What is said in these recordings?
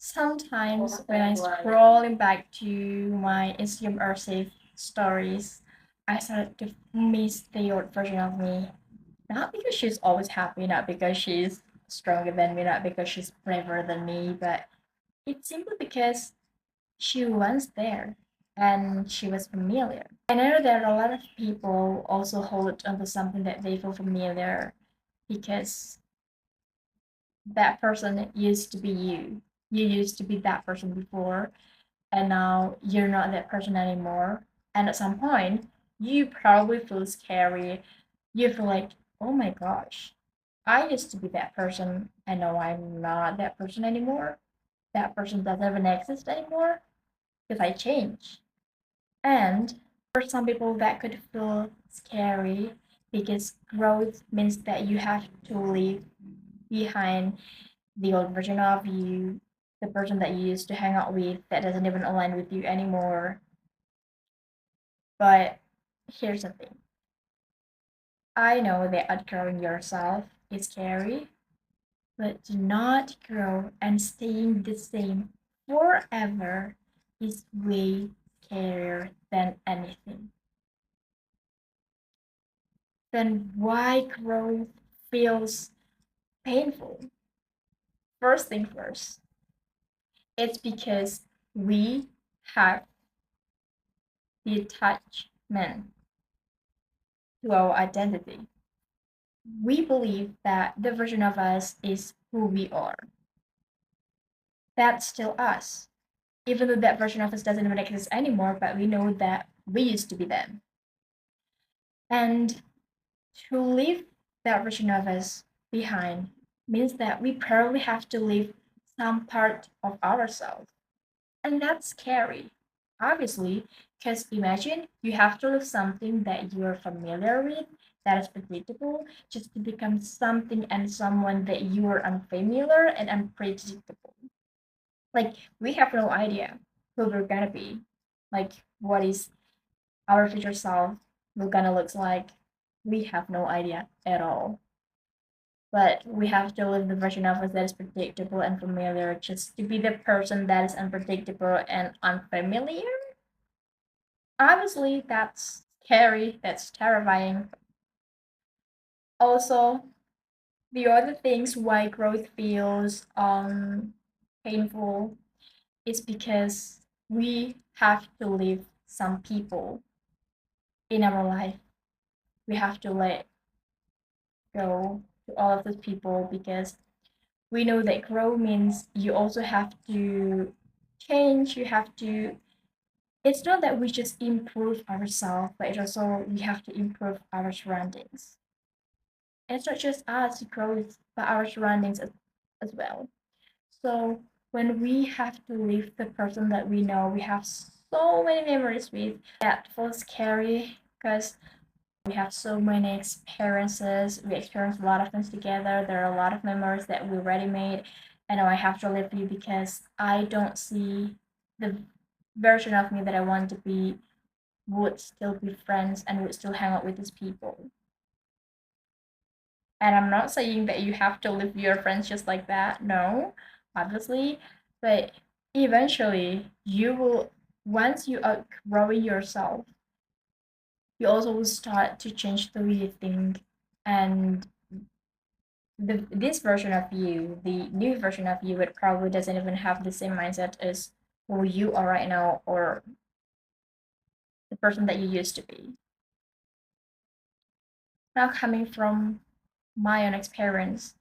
Sometimes when I scrolling back to my Instagram archive stories, I started to miss the old version of me. Not because she's always happy, not because she's stronger than me, not because she's braver than me, but it's simply because she was there and she was familiar. And I know there are a lot of people also hold onto something that they feel familiar because that person used to be you. You used to be that person before, and now you're not that person anymore. And at some point, you probably feel scary. You feel like, oh my gosh, I used to be that person, and now I'm not that person anymore. That person doesn't even exist anymore because I changed. And for some people, that could feel scary because growth means that you have to leave behind the old version of you, the person that you used to hang out with that doesn't even align with you anymore. But here's the thing, I know that outgrowing yourself is scary, but do not grow and staying the same forever is way scarier than anything. Then why growth feels painful? First thing first, it's because we have the attachment to our identity. We believe that the version of us is who we are. That's still us. Even though that version of us doesn't even exist anymore, but we know that we used to be them. And to leave that version of us behind means that we probably have to leave some part of ourselves. And that's scary, obviously, because imagine you have to leave something that you're familiar with, that is predictable, just to become something and someone that you are unfamiliar and unpredictable. Like, we have no idea who we're gonna be. Like, what is our future self will gonna look like? We have no idea at all. But we have to live the version of us that is predictable and familiar just to be the person that is unpredictable and unfamiliar. Obviously, that's scary, that's terrifying. Also, the other things why growth feels painful is because we have to leave some people in our life. We have to let go to all of those people because we know that grow means you also have to change, you have to, it's not that we just improve ourselves, but it also we have to improve our surroundings. And it's not just us who grows, but our surroundings as well. So when we have to leave the person that we know we have so many memories with, that feels scary because we have so many experiences. We experienced a lot of things together. There are a lot of memories that we already made. And now I have to leave you because I don't see the version of me that I want to be would still be friends and would still hang out with these people. And I'm not saying that you have to leave your friends just like that. No, obviously. But eventually, you will, once you outgrow yourself, you also will start to change the way you think. And this version of you, the new version of you, it probably doesn't even have the same mindset as who you are right now or the person that you used to be. Now, coming from my own experience,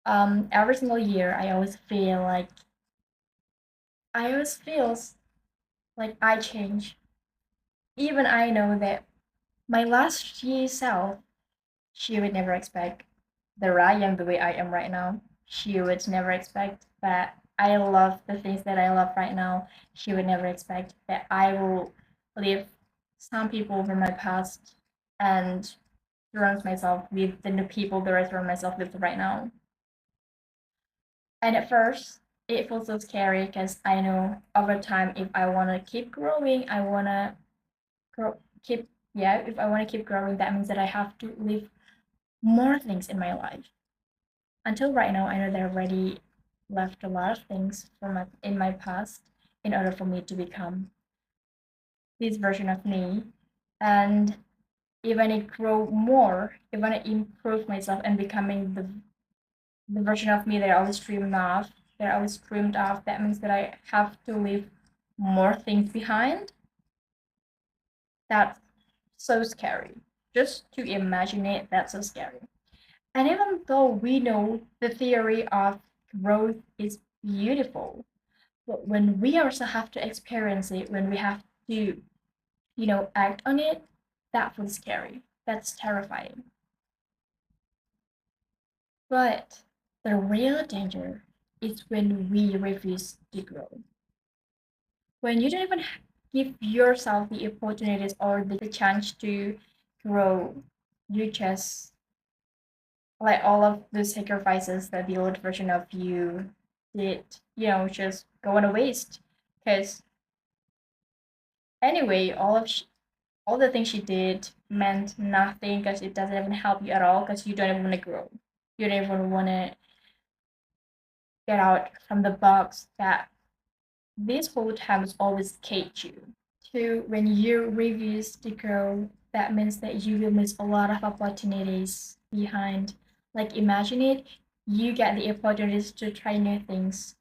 every single year, I always feels like I change. Even I know that my last year self, she would never expect that I am the way I am right now. She would never expect that I love the things that I love right now. She would never expect that I will leave some people from my past and surround myself with the new people that I surround myself with right now. And at first, it feels so scary because I know over time, if I want to keep growing, I want to keep, yeah, if I want to keep growing, that means that I have to live more things in my life. Until right now, I know that already left a lot of things in my past in order for me to become this version of me. And even I grow more, even I improve myself and becoming the version of me that I always dreamed of, that means that I have to leave more things behind. That's so scary. Just to imagine it, that's so scary. And even though we know the theory of growth is beautiful, but when we also have to experience it, when we have to, act on it, that feels scary. That's terrifying. But the real danger is when we refuse to grow. When you don't even give yourself the opportunities or the chance to grow, you just like all of the sacrifices that the old version of you did, just go on a waste. Because anyway, all the things she did meant nothing because it doesn't even help you at all because you don't even want to grow. You don't even want to get out from the box that this whole time has always caged you. Two, when you refuse to grow, that means that you will miss a lot of opportunities behind. Like imagine it, you get the opportunities to try new things,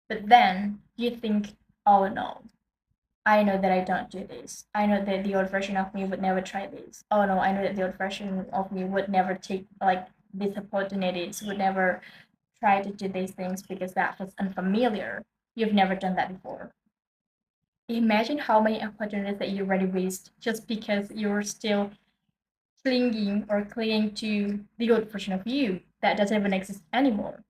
but then you think, oh no, I know that I don't do this. I know that the old version of me would never try this. Oh no, I know that the old version of me would never take like these opportunities, would never try to do these things because that was unfamiliar. You've never done that before. Imagine how many opportunities that you already waste just because you're still clinging to the old version of you that doesn't even exist anymore.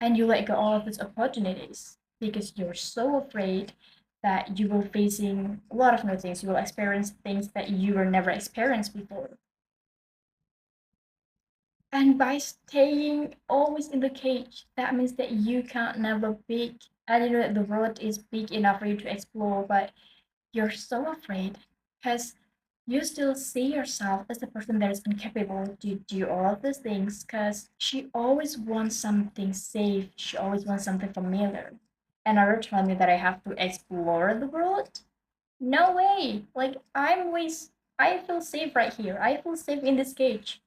And you let go all of these opportunities because you're so afraid that you will facing a lot of new things. You will experience things that you were never experienced before. And by staying always in the cage, that means that you can't never big. And you know that the world is big enough for you to explore, but you're so afraid because you still see yourself as a person that is incapable to do all of these things because she always wants something safe. She always wants something familiar. And are you telling me that I have to explore the world? No way. Like I feel safe right here. I feel safe in this cage.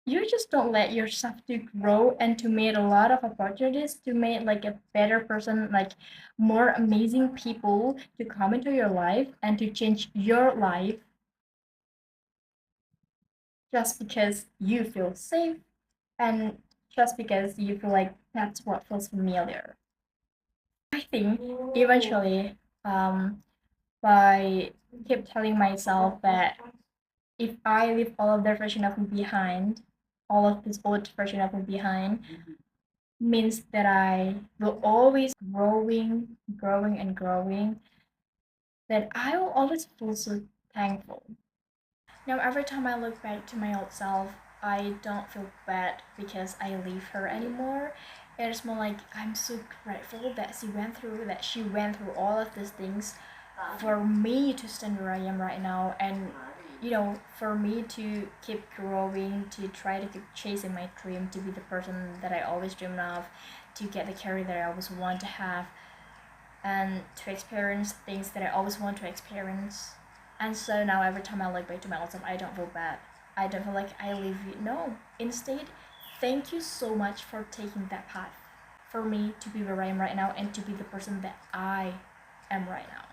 You just don't let yourself to grow and to meet a lot of opportunities to make like a better person, like more amazing people to come into your life and to change your life just because you feel safe and just because you feel like that's what feels familiar. I think eventually, by keep telling myself that if I leave all of the version of me behind, all of this old version of me behind, means that I will always growing and growing, that I will always feel so thankful. Now, every time I look back to my old self, I don't feel bad because I leave her anymore. It's more like I'm so grateful that she went through all of these things for me to stand where I am right now, and for me to keep growing, to try to keep chasing my dream, to be the person that I always dreamed of, to get the career that I always want to have, and to experience things that I always want to experience. And so now every time I look back to my old self, I don't feel bad. I don't feel like I leave you. No. Instead, thank you so much for taking that path for me to be where I am right now and to be the person that I am right now.